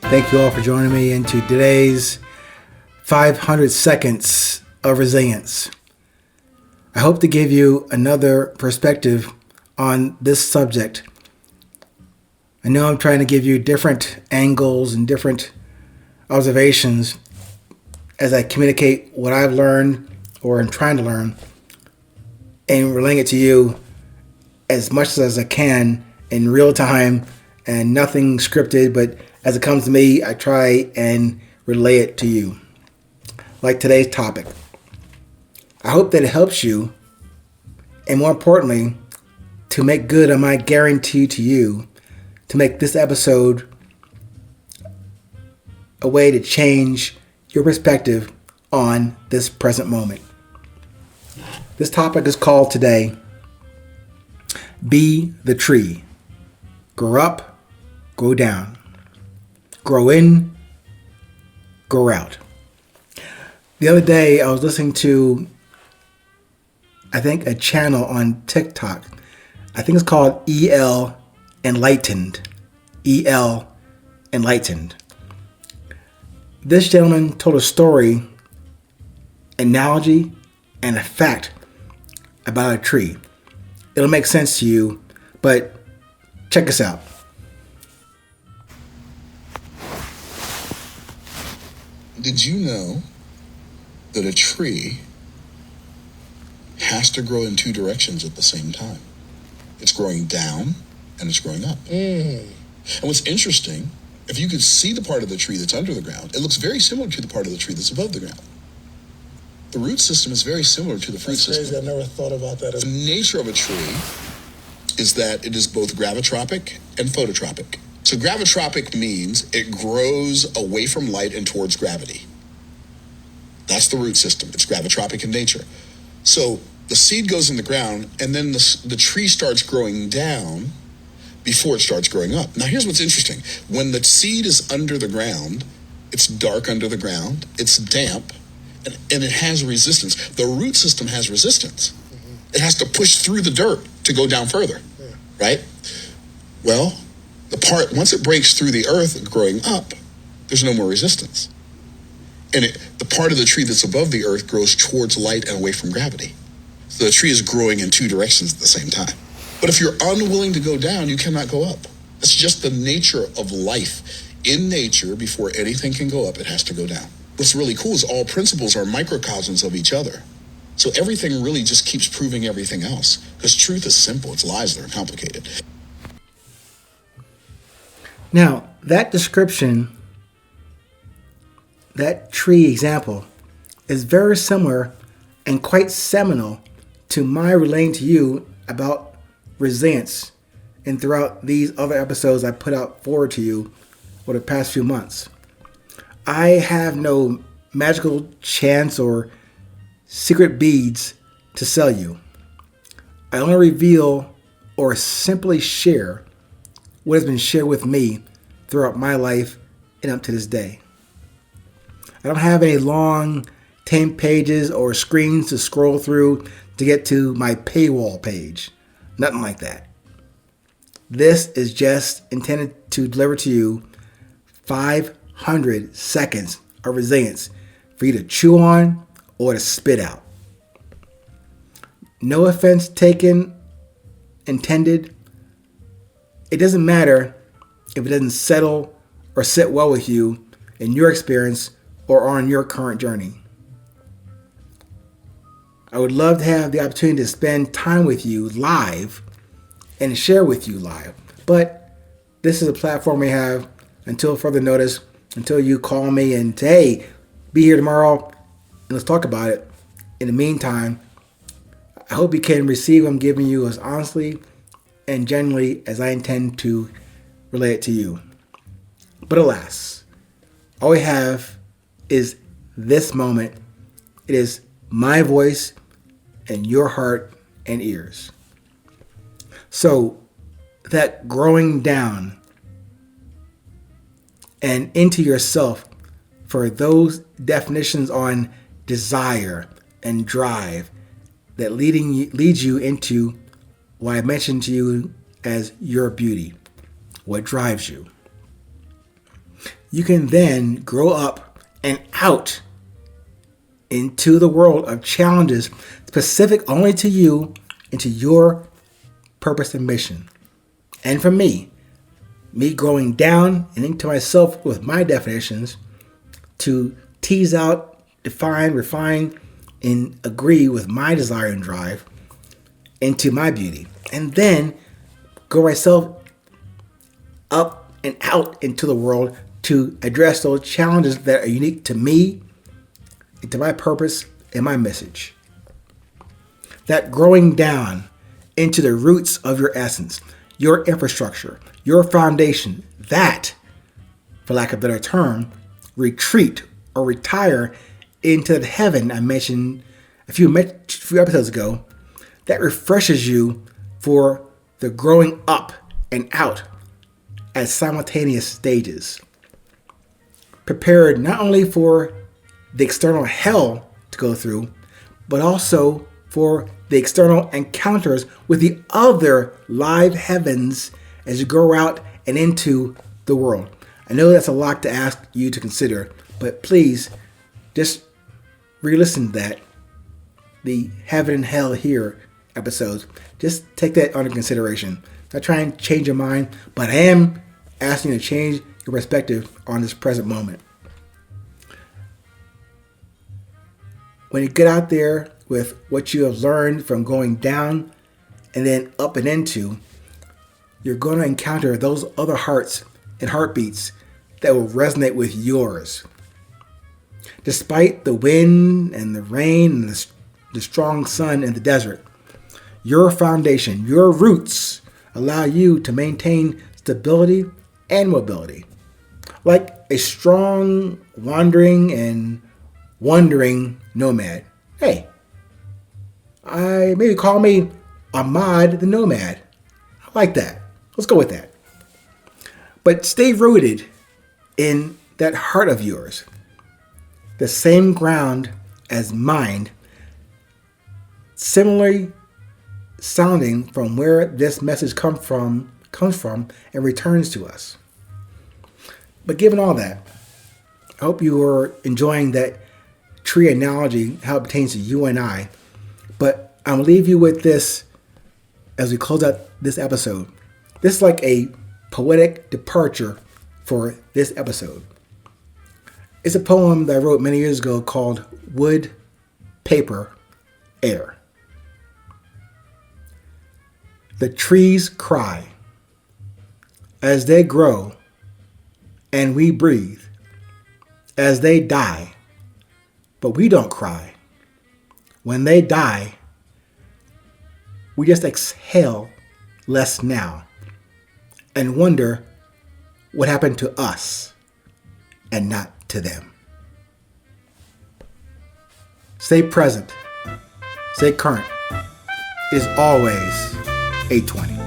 Thank you all for joining me into today's 500 seconds of resilience. I hope to give you another perspective on this subject. I know I'm trying to give you different angles and different observations as I communicate what I've learned or am trying to learn and relaying it to you as much as I can in real time and nothing scripted, but as it comes to me, I try and relay it to you. Like today's topic. I hope that it helps you, and more importantly, to make good on my guarantee to you to make this episode a way to change your perspective on this present moment. This topic is called today, Be the Tree. Grow up, grow down. Grow in, grow out. The other day, I was listening to, I think, a channel on TikTok. I think it's called EL Enlightened. EL Enlightened. This gentleman told a story, analogy, and a fact about a tree. It'll make sense to you, but check this out. Did you know that a tree has to grow in two directions at the same time? It's growing down and it's growing up. And what's interesting, if you could see the part of the tree that's under the ground, it looks very similar to the part of the tree that's above the ground. The root system is very similar to the fruit system. That's crazy. I never thought about that. The nature of a tree is that it is both gravitropic and phototropic. So gravitropic means it grows away from light and towards gravity. That's the root system. It's gravitropic in nature. So the seed goes in the ground, and then the tree starts growing down before it starts growing up. Now here's what's interesting. When the seed is under the ground, it's dark under the ground, it's damp, and it has resistance. The root system has resistance. It has to push through the dirt to go down further, right? Well, once it breaks through the earth growing up, there's no more resistance. And the part of the tree that's above the earth grows towards light and away from gravity. So the tree is growing in two directions at the same time. But if you're unwilling to go down, you cannot go up. That's just the nature of life. In nature, before anything can go up, it has to go down. What's really cool is all principles are microcosms of each other. So everything really just keeps proving everything else. Because truth is simple, it's lies that are complicated. Now, that description, that tree example, is very similar and quite seminal to my relaying to you about resilience and throughout these other episodes I put out forward to you over the past few months. I have no magical chance or secret beads to sell you. I only reveal or simply share what has been shared with me throughout my life and up to this day. I don't have any long 10 pages or screens to scroll through to get to my paywall page. Nothing like that. This is just intended to deliver to you 500 seconds of resilience for you to chew on or to spit out. No offense taken, intended. It doesn't matter if it doesn't settle or sit well with you in your experience or on your current journey. I would love to have the opportunity to spend time with you live and share with you live. But this is a platform we have until further notice, until you call me and say, hey, be here tomorrow and let's talk about it. In the meantime, I hope you can receive what I'm giving you as honestly and genuinely as I intend to relay it to you. But alas, all we have is this moment. It is my voice and your heart and ears. So that growing down and into yourself for those definitions on desire and drive that leads you into what I mentioned to you as your beauty, what drives you. you can then grow up and out into the world of challenges specific only to you and to your purpose and mission. And for me growing down and into myself with my definitions to tease out, define, refine, and agree with my desire and drive into my beauty. And then go myself up and out into the world to address those challenges that are unique to me, and to my purpose and my message. That growing down into the roots of your essence, your infrastructure, your foundation, that, for lack of a better term, retreat or retire into the heaven I mentioned a few episodes ago, that refreshes you for the growing up and out at simultaneous stages. Prepared not only for the external hell to go through, but also for the external encounters with the other live heavens as you go out and into the world. I know that's a lot to ask you to consider, but please just re-listen to that. The Heaven and Hell Here episodes. Just take that under consideration. Not trying to change your mind, but I am asking you to change your perspective on this present moment. When you get out there with what you have learned from going down and then up and into, you're going to encounter those other hearts and heartbeats that will resonate with yours. Despite the wind and the rain and the strong sun in the desert, your foundation, your roots allow you to maintain stability and mobility. Like a strong, wandering and wandering nomad. Hey, maybe call me Ahmad the Nomad. I like that. Let's go with that. But stay rooted in that heart of yours. The same ground as mine, similarly sounding from where this message comes from and returns to us. But given all that, I hope you are enjoying that tree analogy, how it pertains to you and I. But I'm going to leave you with this as we close out this episode. This is like a poetic departure for this episode. It's a poem that I wrote many years ago called Wood, Paper, Air. The trees cry as they grow and we breathe, as they die, but we don't cry. When they die, we just exhale less now and wonder what happened to us and not to them. Stay present. Stay current. It is always 820.